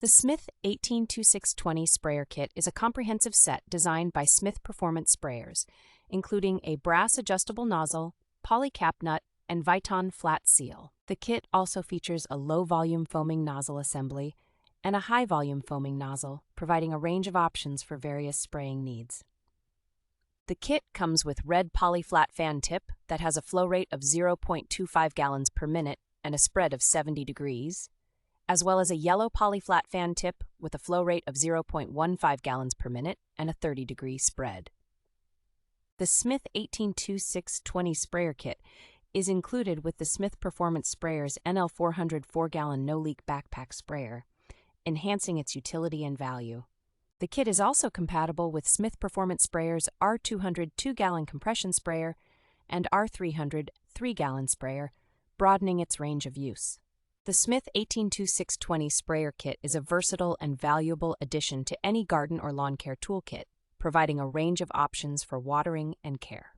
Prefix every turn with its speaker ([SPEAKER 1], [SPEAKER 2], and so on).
[SPEAKER 1] The Smith 182620 sprayer kit is a comprehensive set designed by Smith Performance Sprayers, including a brass adjustable nozzle, poly cap nut, and Viton flat seal. The kit also features a low-volume foaming nozzle assembly and a high-volume foaming nozzle, providing a range of options for various spraying needs. The kit comes with red poly flat fan tip that has a flow rate of 0.25 gallons per minute and a spread of 70 degrees, as well as a yellow poly flat fan tip with a flow rate of 0.15 gallons per minute and a 30-degree spread. The Smith 182620 sprayer kit is included with the Smith Performance Sprayers NL400 4-gallon no-leak backpack sprayer, enhancing its utility and value. The kit is also compatible with Smith Performance Sprayers R200 2-gallon compression sprayer and R300 3-gallon sprayer, broadening its range of use. The Smith 182620 sprayer kit is a versatile and valuable addition to any garden or lawn care toolkit, providing a range of options for watering and care.